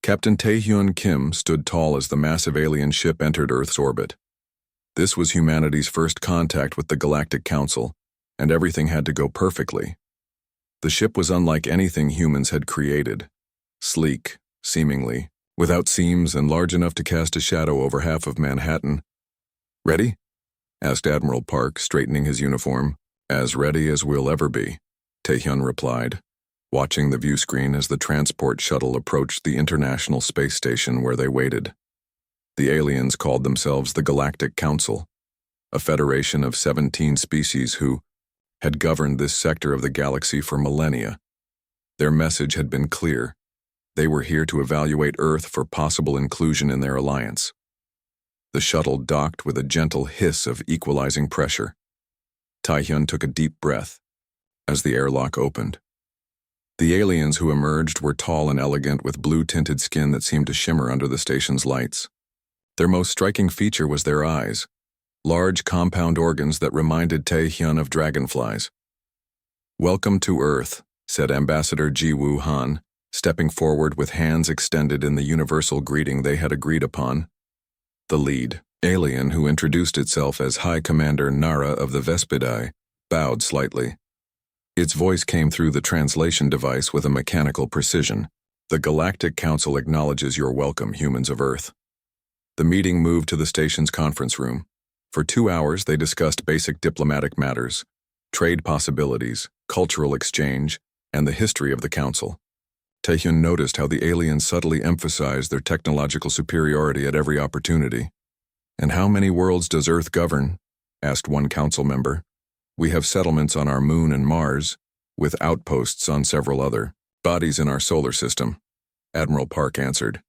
Captain Taehyun Kim stood tall as the massive alien ship entered Earth's orbit. This was humanity's first contact with the Galactic Council, and everything had to go perfectly. The ship was unlike anything humans had created. Sleek, seemingly, without seams and large enough to cast a shadow over half of Manhattan. "Ready?" asked Admiral Park, straightening his uniform. "As ready as we'll ever be," Taehyun replied, watching the viewscreen as the transport shuttle approached the International Space Station where they waited. The aliens called themselves the Galactic Council, a federation of 17 species who had governed this sector of the galaxy for millennia. Their message had been clear. They were here to evaluate Earth for possible inclusion in their alliance. The shuttle docked with a gentle hiss of equalizing pressure. Taehyun took a deep breath as the airlock opened. The aliens who emerged were tall and elegant with blue-tinted skin that seemed to shimmer under the station's lights. Their most striking feature was their eyes, large compound organs that reminded Taehyun of dragonflies. "Welcome to Earth," said Ambassador Ji-Woo Han, stepping forward with hands extended in the universal greeting they had agreed upon. The lead alien, who introduced itself as High Commander Nara of the Vespidae, bowed slightly. Its voice came through the translation device with a mechanical precision. "The Galactic Council acknowledges your welcome, humans of Earth." The meeting moved to the station's conference room. For 2 hours, they discussed basic diplomatic matters, trade possibilities, cultural exchange, and the history of the Council. Taehyun noticed how the aliens subtly emphasized their technological superiority at every opportunity. "And how many worlds does Earth govern?" asked one council member. "We have settlements on our moon and Mars, with outposts on several other bodies in our solar system," Admiral Park answered.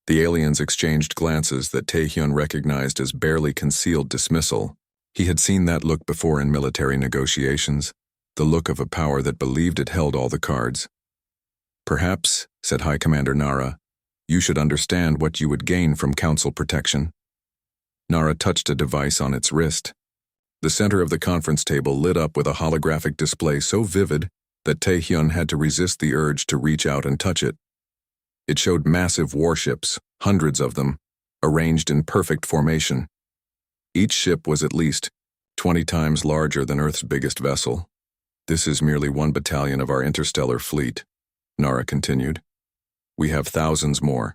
The aliens exchanged glances that Taehyun recognized as barely concealed dismissal. He had seen that look before in military negotiations, the look of a power that believed it held all the cards. "Perhaps," said High Commander Nara, "you should understand what you would gain from Council protection." Nara touched a device on its wrist. The center of the conference table lit up with a holographic display so vivid that Taehyun had to resist the urge to reach out and touch it. It showed massive warships, hundreds of them, arranged in perfect formation. Each ship was at least 20 times larger than Earth's biggest vessel. "This is merely one battalion of our interstellar fleet," Nara continued. "We have thousands more.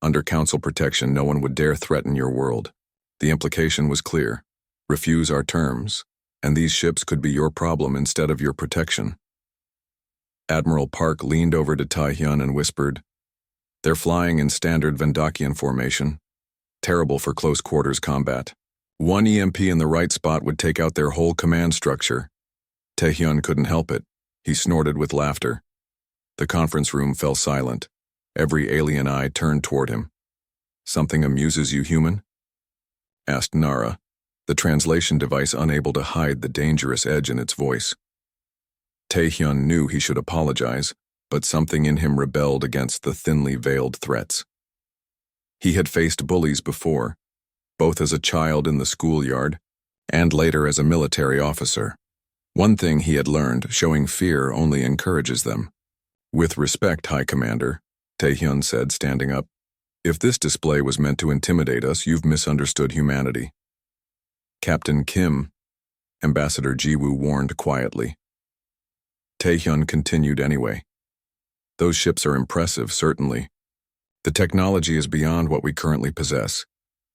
Under Council protection, no one would dare threaten your world." The implication was clear. Refuse our terms, and these ships could be your problem instead of your protection. Admiral Park leaned over to Taehyun and whispered, "They're flying in standard Vendakian formation. Terrible for close-quarters combat. One EMP in the right spot would take out their whole command structure." Taehyun couldn't help it. He snorted with laughter. The conference room fell silent. Every alien eye turned toward him. "Something amuses you, human?" asked Nara, the translation device unable to hide the dangerous edge in its voice. Taehyun knew he should apologize, but something in him rebelled against the thinly veiled threats. He had faced bullies before, both as a child in the schoolyard and later as a military officer. One thing he had learned, showing fear only encourages them. "With respect, High Commander," Taehyun said, standing up. "If this display was meant to intimidate us, you've misunderstood humanity." "Captain Kim," Ambassador Ji-Woo warned quietly. Taehyun continued anyway. "Those ships are impressive, certainly. The technology is beyond what we currently possess.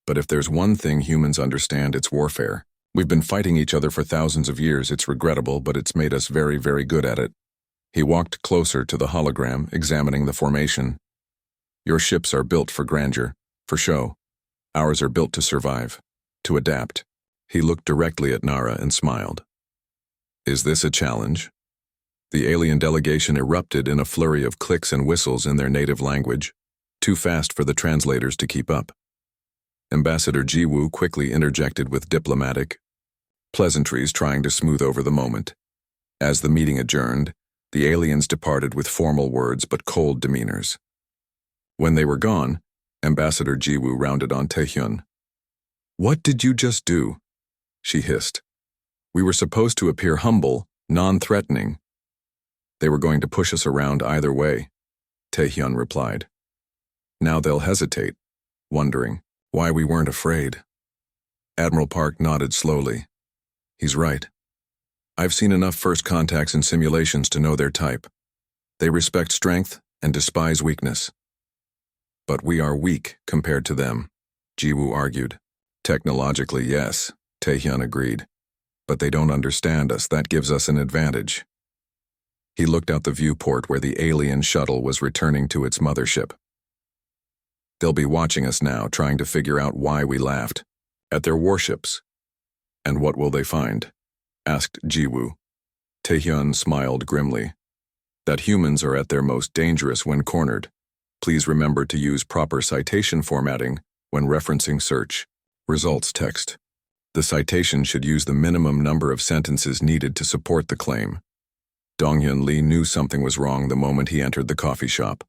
But if there's one thing humans understand, it's warfare. We've been fighting each other for thousands of years. It's regrettable, but it's made us very, very good at it." He walked closer to the hologram, examining the formation. "Your ships are built for grandeur, for show. Ours are built to survive, to adapt." He looked directly at Nara and smiled. "Is this a challenge?" The alien delegation erupted in a flurry of clicks and whistles in their native language, too fast for the translators to keep up. Ambassador Ji-Woo quickly interjected with diplomatic pleasantries, trying to smooth over the moment. As the meeting adjourned, the aliens departed with formal words but cold demeanors. When they were gone, Ambassador Ji-Woo rounded on Taehyun. "What did you just do?" she hissed. "We were supposed to appear humble, non-threatening." "They were going to push us around either way," Taehyun replied. Now they'll hesitate, wondering why we weren't afraid. Admiral Park nodded slowly. He's right. I've seen enough first contacts in simulations to know their type. They respect strength and despise weakness. But we are weak compared to them, Jiwoo argued. Technologically, yes, Taehyun agreed. But they don't understand us. That gives us an advantage. He looked out the viewport where the alien shuttle was returning to its mothership. They'll be watching us now, trying to figure out why we laughed. At their warships. And what will they find? Asked Jiwoo. Taehyun smiled grimly. That humans are at their most dangerous when cornered. Please remember to use proper citation formatting when referencing search results text. The citation should use the minimum number of sentences needed to support the claim. Donghyun Lee knew something was wrong the moment he entered the coffee shop.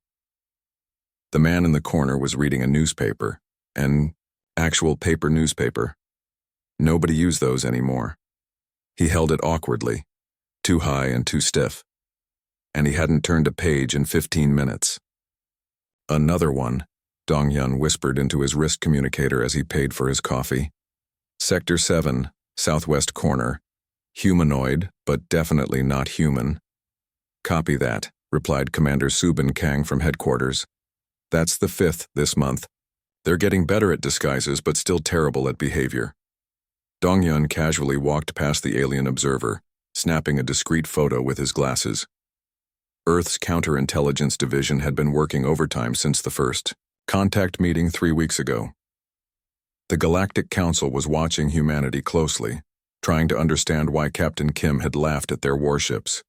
The man in the corner was reading a newspaper, an actual paper newspaper. Nobody used those anymore. He held it awkwardly, too high and too stiff. And he hadn't turned a page in 15 minutes. Another one, Donghyun whispered into his wrist communicator as he paid for his coffee. Sector 7, southwest corner. Humanoid, but definitely not human. Copy that, replied Commander Subin Kang from headquarters. That's the 5th this month. They're getting better at disguises, but still terrible at behavior. Donghyun casually walked past the alien observer, snapping a discreet photo with his glasses. Earth's counterintelligence division had been working overtime since the first contact meeting 3 weeks ago. The Galactic Council was watching humanity closely, trying to understand why Captain Kim had laughed at their warships.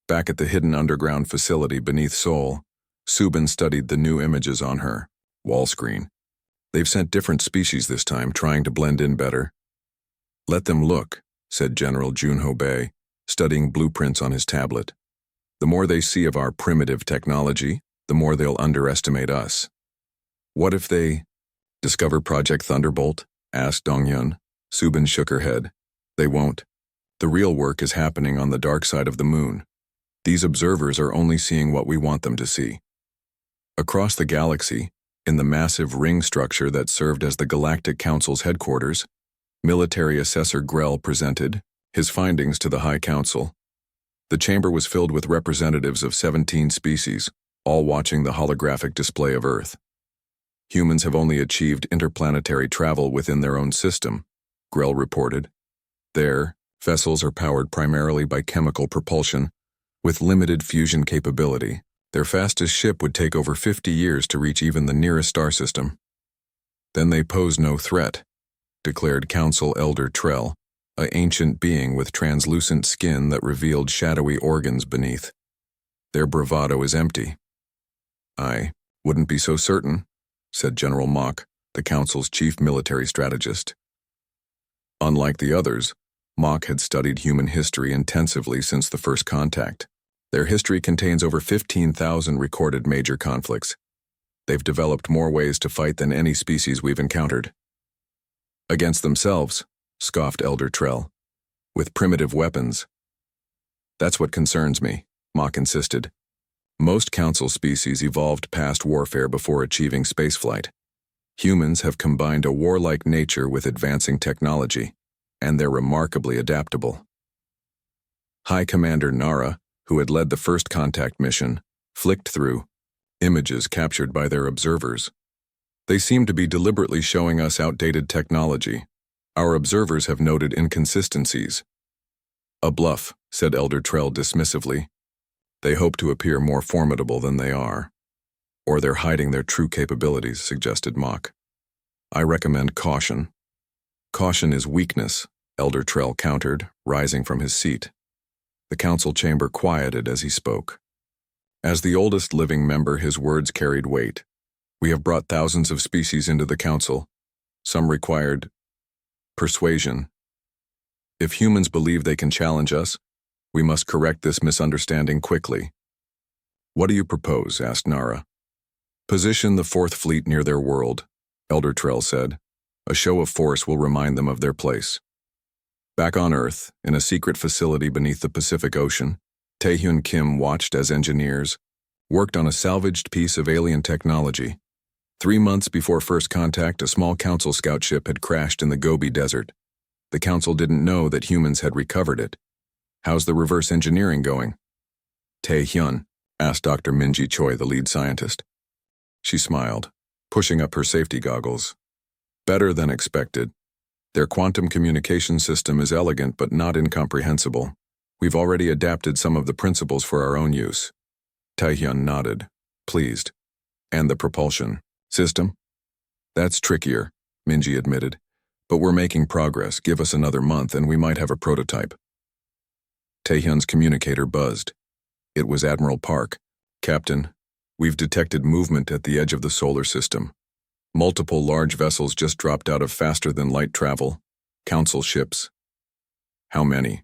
Back at the hidden underground facility beneath Seoul, Subin studied the new images on her wall screen. They've sent different species this time, trying to blend in better. Let them look, said General Junho Bae, studying blueprints on his tablet. The more they see of our primitive technology, the more they'll underestimate us. What if they discover Project Thunderbolt? Asked Donghyun. Subin shook her head. They won't. The real work is happening on the dark side of the moon. These observers are only seeing what we want them to see. Across the galaxy, in the massive ring structure that served as the Galactic Council's headquarters, Military Assessor Grell presented his findings to the High Council. The chamber was filled with representatives of 17 species, all watching the holographic display of Earth. Humans have only achieved interplanetary travel within their own system, Grell reported. Their vessels are powered primarily by chemical propulsion, with limited fusion capability. Their fastest ship would take over 50 years to reach even the nearest star system. Then they pose no threat, declared Council Elder Trell, an ancient being with translucent skin that revealed shadowy organs beneath. Their bravado is empty. I wouldn't be so certain, said General Mock, the Council's chief military strategist. Unlike the others, Mock had studied human history intensively since the first contact. Their history contains over 15,000 recorded major conflicts. They've developed more ways to fight than any species we've encountered. Against themselves, scoffed Elder Trell. With primitive weapons. That's what concerns me, Mock insisted. Most Council species evolved past warfare before achieving spaceflight. Humans have combined a warlike nature with advancing technology, and they're remarkably adaptable. High Commander Nara, who had led the first contact mission, flicked through images captured by their observers. They seem to be deliberately showing us outdated technology. Our observers have noted inconsistencies. A bluff, said Elder Trell dismissively. They hope to appear more formidable than they are. Or they're hiding their true capabilities, suggested Mock. I recommend caution. Caution is weakness, Elder Trell countered, rising from his seat. The council chamber quieted as he spoke. As the oldest living member, his words carried weight. We have brought thousands of species into the council. Some required persuasion. If humans believe they can challenge us, we must correct this misunderstanding quickly. What do you propose? Asked Nara. Position the Fourth Fleet near their world, Elder Trell said. A show of force will remind them of their place. Back on Earth, in a secret facility beneath the Pacific Ocean, Taehyun Kim watched as engineers, worked on a salvaged piece of alien technology. 3 months before first contact, a small Council scout ship had crashed in the Gobi Desert. The Council didn't know that humans had recovered it. How's the reverse engineering going? Tae-hyun asked Dr. Minji Choi, the lead scientist. She smiled, pushing up her safety goggles. Better than expected. Their quantum communication system is elegant but not incomprehensible. We've already adapted some of the principles for our own use. Tae-hyun nodded, pleased. And the propulsion system? That's trickier, Minji admitted. But we're making progress. Give us another month and we might have a prototype. Tae-hyun's communicator buzzed. It was Admiral Park. Captain, we've detected movement at the edge of the solar system. Multiple large vessels just dropped out of faster-than-light travel. Council ships. How many?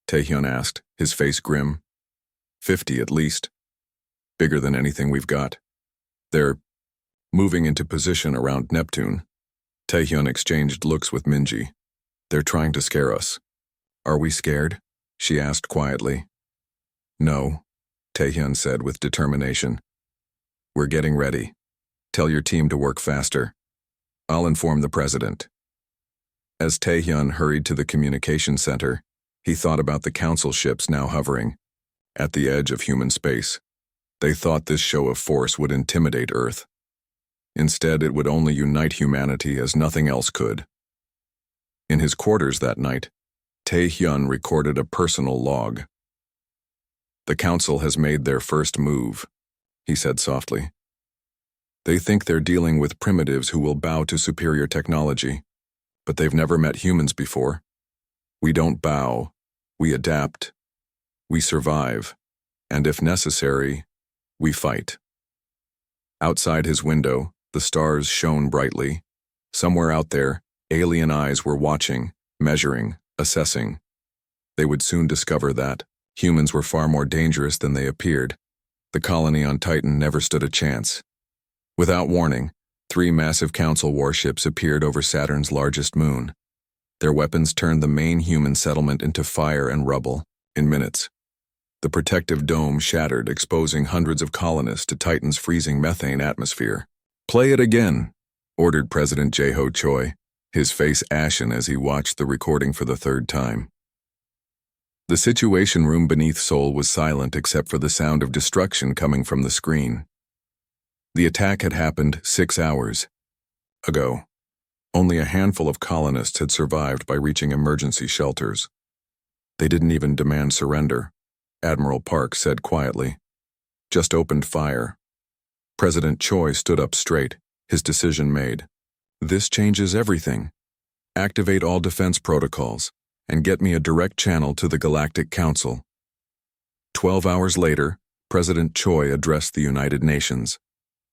Tae-hyun asked, his face grim. 50 at least. Bigger than anything we've got. They're moving into position around Neptune. Tae-hyun exchanged looks with Minji. They're trying to scare us. Are we scared? She asked quietly. No, Tae-hyun said with determination. We're getting ready. Tell your team to work faster. I'll inform the president. As Tae-hyun hurried to the communication center, he thought about the Council ships now hovering at the edge of human space. They thought this show of force would intimidate Earth. Instead, it would only unite humanity as nothing else could. In his quarters that night, Tae-hyun recorded a personal log. The Council has made their first move, he said softly. They think they're dealing with primitives who will bow to superior technology, but they've never met humans before. We don't bow, we adapt, we survive, and if necessary, we fight. Outside his window, the stars shone brightly. Somewhere out there, alien eyes were watching, measuring, assessing. They would soon discover that humans were far more dangerous than they appeared. The colony on Titan never stood a chance. Without warning, 3 massive Council warships appeared over Saturn's largest moon. Their weapons turned the main human settlement into fire and rubble in minutes. The protective dome shattered, exposing hundreds of colonists to Titan's freezing methane atmosphere. Play it again, ordered President Jae-ho Choi, his face ashen as he watched the recording for the 3rd time. The Situation Room beneath Seoul was silent except for the sound of destruction coming from the screen. The attack had happened 6 hours ago. Only a handful of colonists had survived by reaching emergency shelters. They didn't even demand surrender, Admiral Park said quietly. Just opened fire. President Choi stood up straight, his decision made. This changes everything. Activate all defense protocols and get me a direct channel to the Galactic Council. 12 hours later, President Choi addressed the United Nations.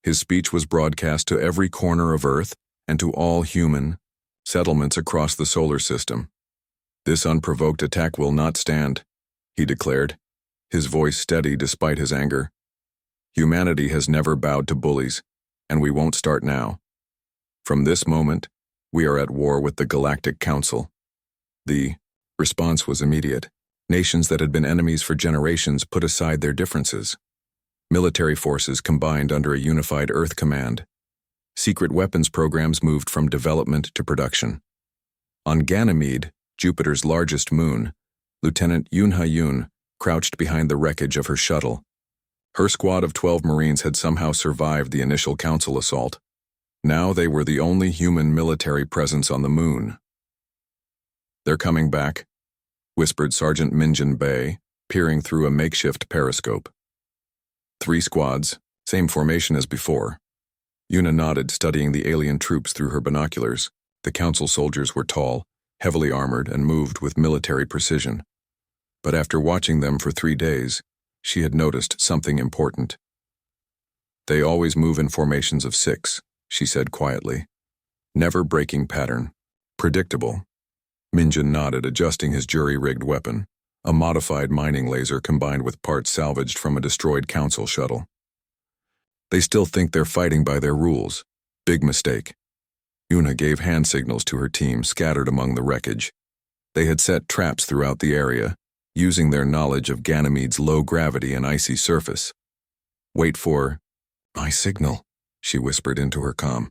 His speech was broadcast to every corner of Earth and to all human settlements across the solar system. This unprovoked attack will not stand, he declared, his voice steady despite his anger. Humanity has never bowed to bullies, and we won't start now. From this moment, we are at war with the Galactic Council. The response was immediate. Nations that had been enemies for generations put aside their differences. Military forces combined under a unified Earth command. Secret weapons programs moved from development to production. On Ganymede, Jupiter's largest moon, Lieutenant Yoon Ha-yoon crouched behind the wreckage of her shuttle. Her squad of 12 Marines had somehow survived the initial Council assault. Now they were the only human military presence on the moon. They're coming back, whispered Sergeant Minjin Bae, peering through a makeshift periscope. 3 squads, same formation as before. Yuna nodded, studying the alien troops through her binoculars. The Council soldiers were tall, heavily armored, and moved with military precision. But after watching them for 3 days, she had noticed something important. They always move in formations of 6, she said quietly. Never breaking pattern. Predictable. Minjin nodded, adjusting his jury-rigged weapon, a modified mining laser combined with parts salvaged from a destroyed Council shuttle. They still think they're fighting by their rules. Big mistake. Yuna gave hand signals to her team scattered among the wreckage. They had set traps throughout the area, using their knowledge of Ganymede's low gravity and icy surface. Wait for my signal, she whispered into her comm.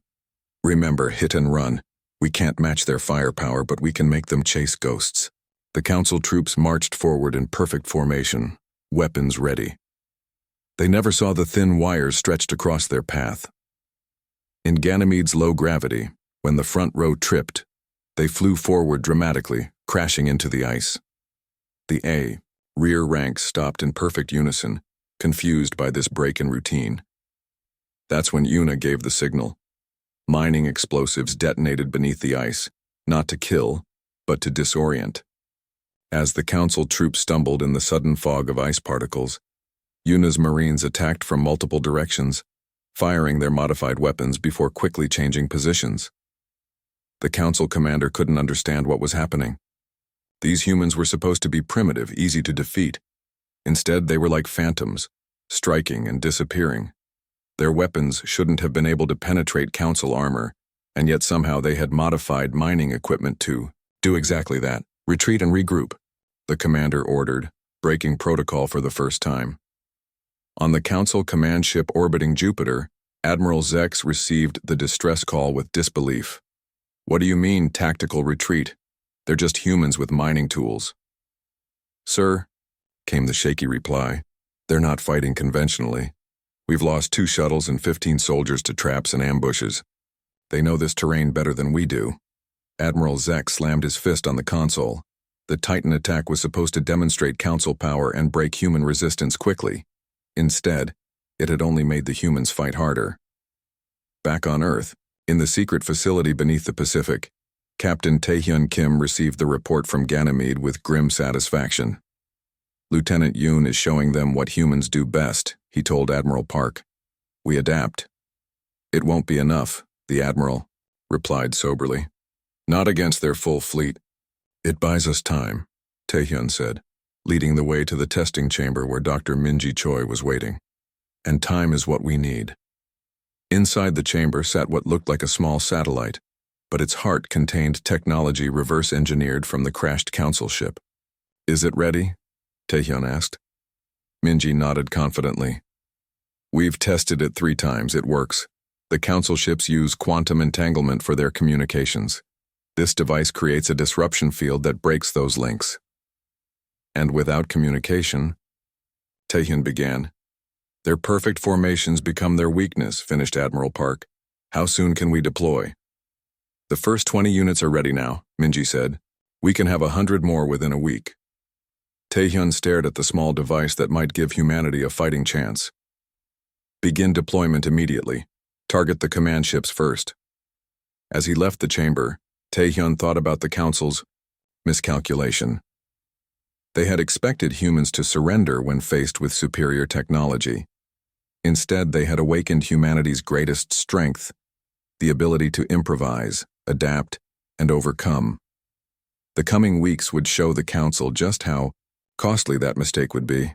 Remember, hit and run. We can't match their firepower, but we can make them chase ghosts. The council troops marched forward in perfect formation, weapons ready. They never saw the thin wires stretched across their path. In Ganymede's low gravity, when the front row tripped, they flew forward dramatically, crashing into the ice. The rear ranks stopped in perfect unison, confused by this break in routine. That's when Una gave the signal. Mining explosives detonated beneath the ice, not to kill, but to disorient. As the council troops stumbled in the sudden fog of ice particles, Una's Marines attacked from multiple directions, firing their modified weapons before quickly changing positions. The council commander couldn't understand what was happening. These humans were supposed to be primitive, easy to defeat. Instead, they were like phantoms, striking and disappearing. Their weapons shouldn't have been able to penetrate council armor, and yet somehow they had modified mining equipment to do exactly that. Retreat and regroup, the commander ordered, breaking protocol for the first time. On the council command ship orbiting Jupiter, Admiral Zex received the distress call with disbelief. What do you mean, tactical retreat? They're just humans with mining tools. Sir, came the shaky reply, they're not fighting conventionally. We've lost 2 shuttles and 15 soldiers to traps and ambushes. They know this terrain better than we do. Admiral Zex slammed his fist on the console. The Titan attack was supposed to demonstrate council power and break human resistance quickly. Instead, it had only made the humans fight harder. Back on Earth, in the secret facility beneath the Pacific, Captain Taehyun Kim received the report from Ganymede with grim satisfaction. Lieutenant Yoon is showing them what humans do best, he told Admiral Park. We adapt. It won't be enough, the Admiral replied soberly. Not against their full fleet. It buys us time, Taehyun said, leading the way to the testing chamber where Dr. Minji Choi was waiting. And time is what we need. Inside the chamber sat what looked like a small satellite, but its heart contained technology reverse-engineered from the crashed council ship. Is it ready? Taehyun asked. Minji nodded confidently. We've tested it 3 times, it works. The council ships use quantum entanglement for their communications. This device creates a disruption field that breaks those links. And without communication, Taehyun began. Their perfect formations become their weakness, finished Admiral Park. How soon can we deploy? The first 20 units are ready now, Minji said. We can have 100 more within a week. Taehyun stared at the small device that might give humanity a fighting chance. Begin deployment immediately. Target the command ships first. As he left the chamber, Taehyun thought about the council's miscalculation. They had expected humans to surrender when faced with superior technology. Instead, they had awakened humanity's greatest strength, the ability to improvise, adapt, and overcome. The coming weeks would show the council just how costly that mistake would be.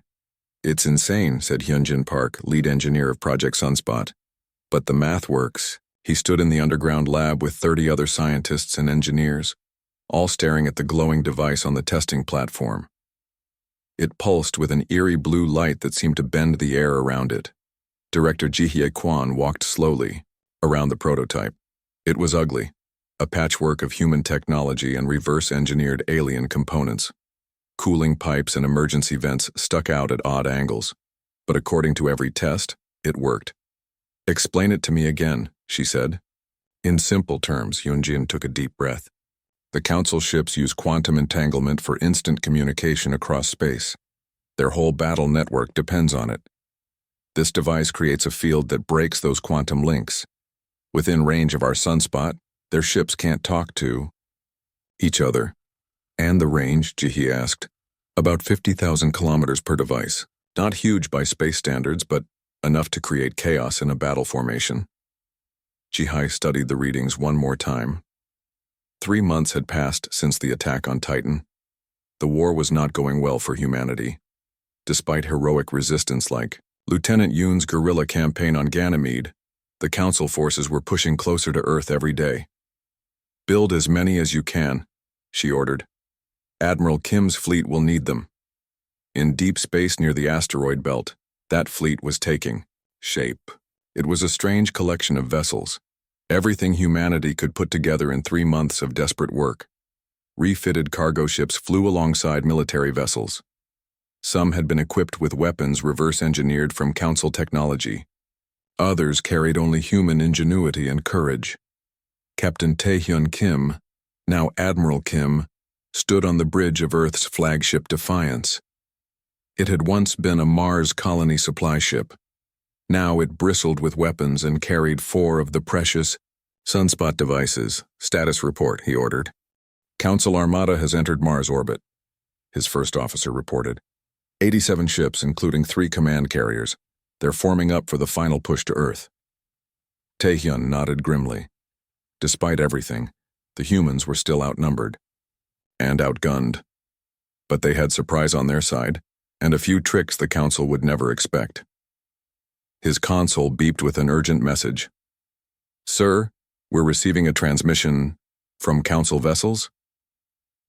It's insane, said Hyunjin Park, lead engineer of Project Sunspot. But the math works. He stood in the underground lab with 30 other scientists and engineers, all staring at the glowing device on the testing platform. It pulsed with an eerie blue light that seemed to bend the air around it. Director Jihye Kwan walked slowly around the prototype. It was ugly, a patchwork of human technology and reverse-engineered alien components. Cooling pipes and emergency vents stuck out at odd angles, but according to every test, it worked. Explain it to me again, she said. In simple terms, Hyunjin took a deep breath. The council ships use quantum entanglement for instant communication across space. Their whole battle network depends on it. This device creates a field that breaks those quantum links. Within range of our sunspot, their ships can't talk to each other. And the range, Jihi asked. About 50,000 kilometers per device. Not huge by space standards, but enough to create chaos in a battle formation. Jihai studied the readings one more time. 3 months had passed since the attack on Titan. The war was not going well for humanity. Despite heroic resistance like Lieutenant Yoon's guerrilla campaign on Ganymede, the Council forces were pushing closer to Earth every day. Build as many as you can, she ordered. Admiral Kim's fleet will need them. In deep space near the asteroid belt, that fleet was taking. shape. It was a strange collection of vessels. Everything humanity could put together in 3 months of desperate work. Refitted cargo ships flew alongside military vessels. Some had been equipped with weapons reverse-engineered from Council technology. Others carried only human ingenuity and courage. Captain Taehyun Kim, now Admiral Kim, stood on the bridge of Earth's flagship Defiance. It had once been a Mars colony supply ship. Now it bristled with weapons and carried 4 of the precious sunspot devices. Status report, he ordered. Council Armada has entered Mars orbit, his first officer reported. 87 ships, including 3 command carriers. They're forming up for the final push to Earth. Taehyun nodded grimly. Despite everything, the humans were still outnumbered and outgunned. But they had surprise on their side, and a few tricks the Council would never expect. His console beeped with an urgent message. Sir, we're receiving a transmission from Council vessels?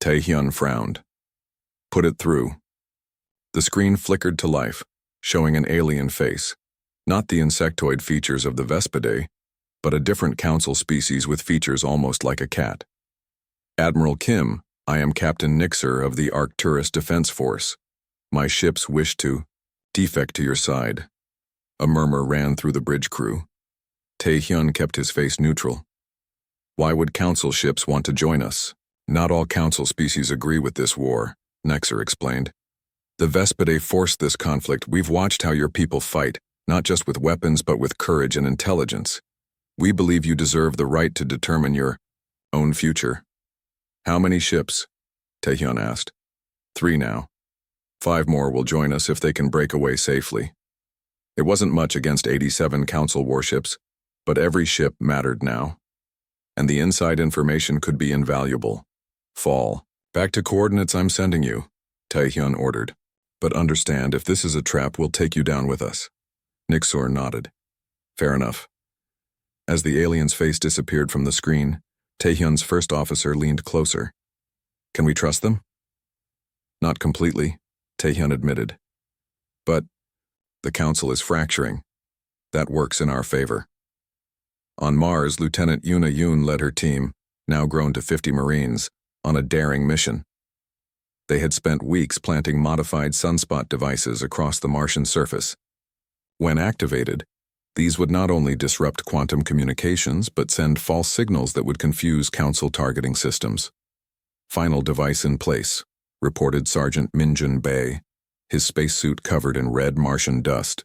Taehyun frowned. Put it through. The screen flickered to life, showing an alien face. Not the insectoid features of the Vespidae, but a different Council species with features almost like a cat. Admiral Kim, I am Captain Nixer of the Arcturus Defense Force. My ships wish to defect to your side. A murmur ran through the bridge crew. Taehyun kept his face neutral. Why would Council ships want to join us? Not all Council species agree with this war, Nixer explained. The Vespidae forced this conflict. We've watched how your people fight, not just with weapons but with courage and intelligence. We believe you deserve the right to determine your own future. How many ships? Taehyun asked. 3 now. 5 more will join us if they can break away safely. It wasn't much against 87 Council warships, but every ship mattered now. And the inside information could be invaluable. Fall. Back to coordinates I'm sending you, Taehyun ordered. But understand, if this is a trap, we'll take you down with us. Nixor nodded. Fair enough. As the alien's face disappeared from the screen, Taehyun's first officer leaned closer. Can we trust them? Not completely, Taehyun admitted. But the Council is fracturing. That works in our favor. On Mars, Lieutenant Yuna Yoon led her team, now grown to 50 Marines, on a daring mission. They had spent weeks planting modified sunspot devices across the Martian surface. When activated, these would not only disrupt quantum communications but send false signals that would confuse Council targeting systems. Final device in place, reported Sergeant Minjun Bae, his spacesuit covered in red Martian dust.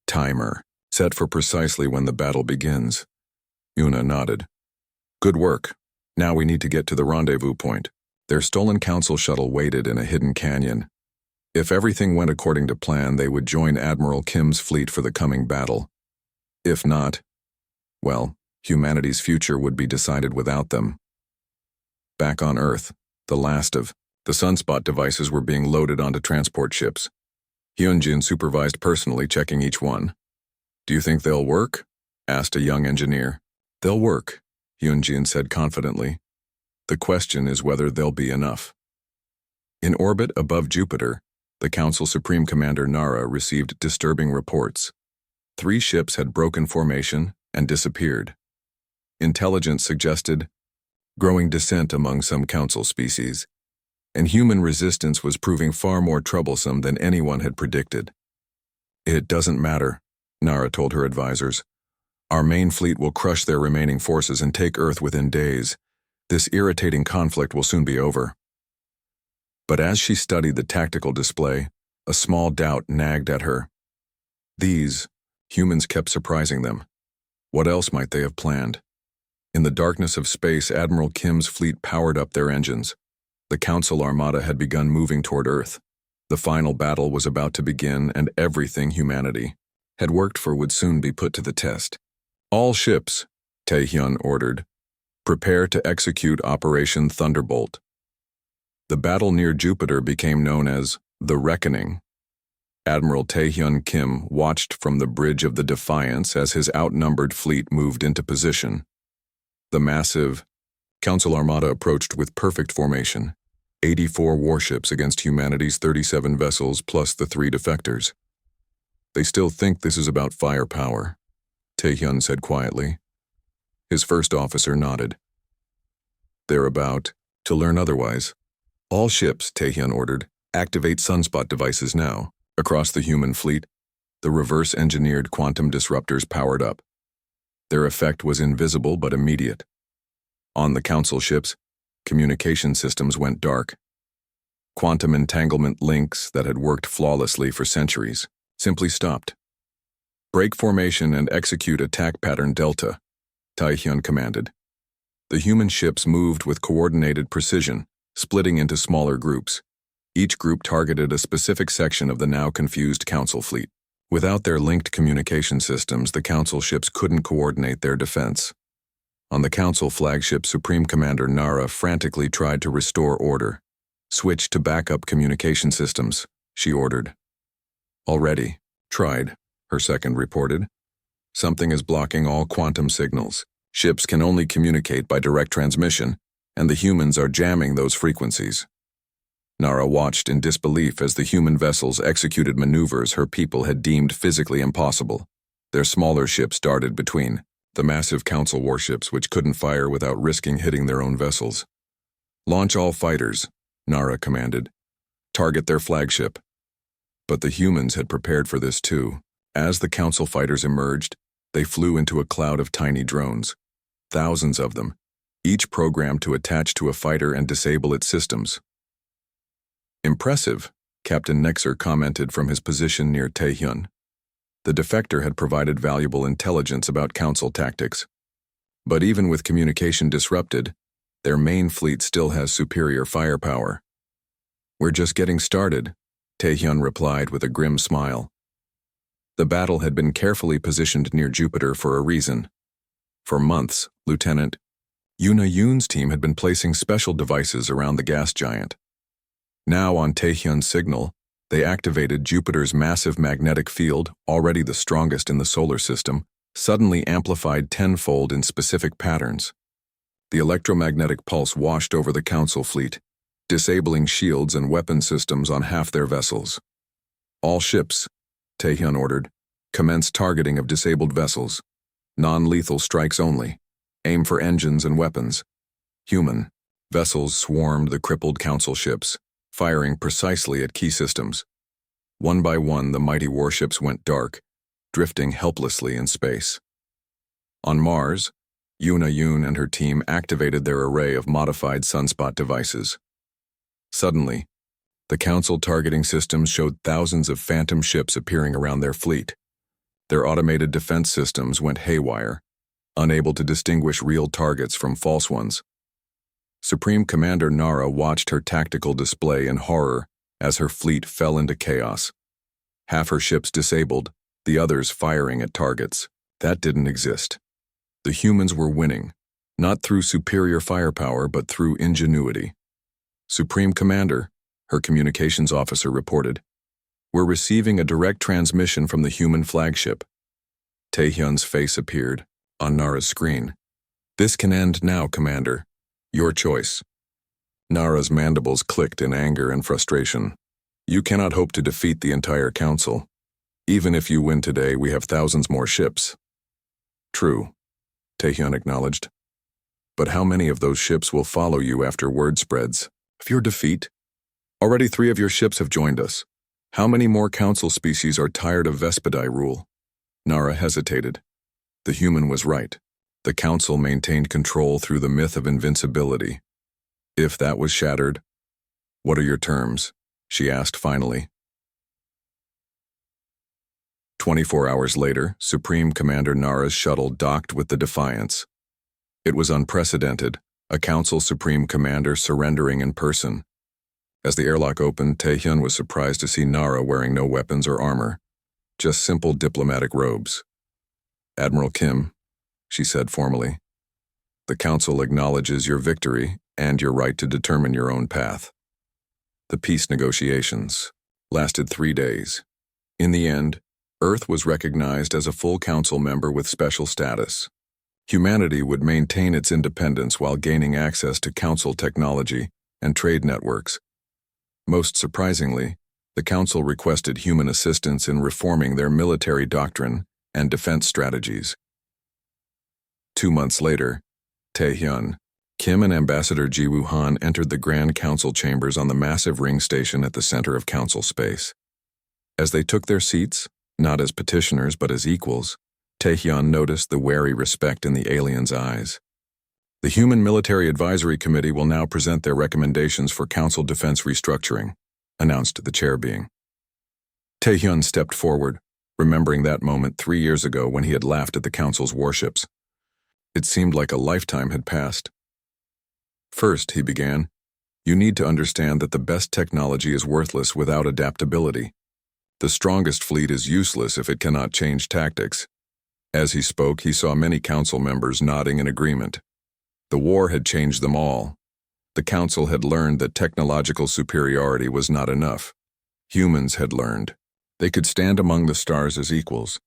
Timer, set for precisely when the battle begins. Yuna nodded. Good work. Now we need to get to the rendezvous point. Their stolen Council shuttle waited in a hidden canyon. If everything went according to plan, they would join Admiral Kim's fleet for the coming battle. If not, well, humanity's future would be decided without them. Back on Earth, the last of the sunspot devices were being loaded onto transport ships. Hyunjin supervised personally, checking each one. Do you think they'll work? Asked a young engineer. They'll work, Hyunjin said confidently. The question is whether they'll be enough. In orbit above Jupiter, the Council Supreme Commander Nara received disturbing reports. 3 ships had broken formation and disappeared. Intelligence suggested growing dissent among some Council species, and human resistance was proving far more troublesome than anyone had predicted. It doesn't matter, Nara told her advisors. Our main fleet will crush their remaining forces and take Earth within days. This irritating conflict will soon be over. But as she studied the tactical display, a small doubt nagged at her. These humans kept surprising them. What else might they have planned? In the darkness of space, Admiral Kim's fleet powered up their engines. The Council Armada had begun moving toward Earth. The final battle was about to begin, and everything humanity had worked for would soon be put to the test. All ships, Taehyun ordered, prepare to execute Operation Thunderbolt. The battle near Jupiter became known as the Reckoning. Admiral Taehyun Kim watched from the bridge of the Defiance as his outnumbered fleet moved into position. The massive Council Armada approached with perfect formation, 84 warships against humanity's 37 vessels plus the 3 defectors. They still think this is about firepower, Taehyun said quietly. His first officer nodded. They're about to learn otherwise. All ships, Taehyun ordered, activate sunspot devices now. Across the human fleet, the reverse-engineered quantum disruptors powered up. Their effect was invisible but immediate. On the Council ships, communication systems went dark. Quantum entanglement links that had worked flawlessly for centuries simply stopped. Break formation and execute attack pattern Delta, Taehyun commanded. The human ships moved with coordinated precision, splitting into smaller groups. Each group targeted a specific section of the now confused Council fleet. Without their linked communication systems, the Council ships couldn't coordinate their defense. On the Council flagship, Supreme Commander Nara frantically tried to restore order. Switch to backup communication systems, she ordered. Already. Tried, her second reported. Something is blocking all quantum signals. Ships can only communicate by direct transmission, and the humans are jamming those frequencies. Nara watched in disbelief as the human vessels executed maneuvers her people had deemed physically impossible. Their smaller ships darted between, the massive Council warships which couldn't fire without risking hitting their own vessels. Launch all fighters, Nara commanded. Target their flagship. But the humans had prepared for this too. As the Council fighters emerged, they flew into a cloud of tiny drones. Thousands of them, each programmed to attach to a fighter and disable its systems. Impressive, Captain Nexer commented from his position near Taehyun. The defector had provided valuable intelligence about Council tactics. But even with communication disrupted, their main fleet still has superior firepower. We're just getting started, Taehyun replied with a grim smile. The battle had been carefully positioned near Jupiter for a reason. For months, Lieutenant Yoona Yoon's team had been placing special devices around the gas giant. Now on Taehyun's signal, they activated Jupiter's massive magnetic field, already the strongest in the solar system, suddenly amplified tenfold in specific patterns. The electromagnetic pulse washed over the Council fleet, disabling shields and weapon systems on half their vessels. All ships, Taehyun ordered, commence targeting of disabled vessels. Non-lethal strikes only. Aim for engines and weapons. Human vessels swarmed the crippled Council ships, firing precisely at key systems. One by one, the mighty warships went dark, drifting helplessly in space. On Mars, Yoona Yoon and her team activated their array of modified sunspot devices. Suddenly, the Council targeting systems showed thousands of phantom ships appearing around their fleet. Their automated defense systems went haywire, unable to distinguish real targets from false ones. Supreme Commander Nara watched her tactical display in horror as her fleet fell into chaos. Half her ships disabled, the others firing at targets. That didn't exist. The humans were winning, not through superior firepower but through ingenuity. Supreme Commander, her communications officer reported, we're receiving a direct transmission from the human flagship. Taehyun's face appeared on Nara's screen. This can end now, Commander. Your choice. Nara's mandibles clicked in anger and frustration. You cannot hope to defeat the entire Council. Even if you win today, we have thousands more ships. True, Taehyun acknowledged. But how many of those ships will follow you after word spreads of your defeat? Already 3 of your ships have joined us. How many more Council species are tired of Vespidai rule? Nara hesitated. The human was right. The Council maintained control through the myth of invincibility. If that was shattered, what are your terms? She asked finally. 24 hours later, Supreme Commander Nara's shuttle docked with the Defiance. It was unprecedented, a Council Supreme Commander surrendering in person. As the airlock opened, Taehyun was surprised to see Nara wearing no weapons or armor, just simple diplomatic robes. Admiral Kim, she said formally, the Council acknowledges your victory and your right to determine your own path. The peace negotiations lasted 3 days. In the end, Earth was recognized as a full Council member with special status. Humanity would maintain its independence while gaining access to Council technology and trade networks. Most surprisingly, The Council requested human assistance in reforming their military doctrine and defense strategies. 2 months later, Taehyun, Kim and Ambassador Ji-woo Han entered the Grand Council chambers on the massive ring station at the center of Council space. As they took their seats, not as petitioners but as equals, Taehyun noticed the wary respect in the aliens' eyes. The Human Military Advisory Committee will now present their recommendations for Council defense restructuring, announced the chair being. Taehyun stepped forward, remembering that moment 3 years ago when he had laughed at the Council's warships. It seemed like a lifetime had passed. First, he began, you need to understand that the best technology is worthless without adaptability. The strongest fleet is useless if it cannot change tactics. As he spoke, he saw many council members nodding in agreement. The war had changed them all. The council had learned that technological superiority was not enough. Humans had learned. They could stand among the stars as equals.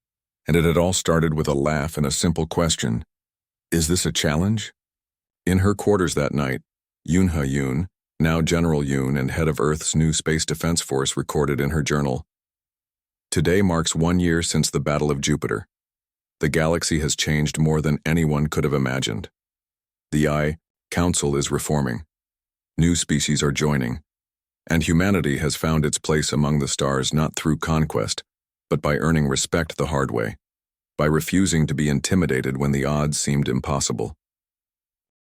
And it had all started with a laugh and a simple question. Is this a challenge? In her quarters that night, Yoon-ha Yoon, now General Yoon and head of Earth's new Space Defense Force, recorded in her journal, "Today marks 1 year since the Battle of Jupiter. The galaxy has changed more than anyone could have imagined. The Council is reforming. New species are joining. And humanity has found its place among the stars not through conquest, but by earning respect the hard way, by refusing to be intimidated when the odds seemed impossible.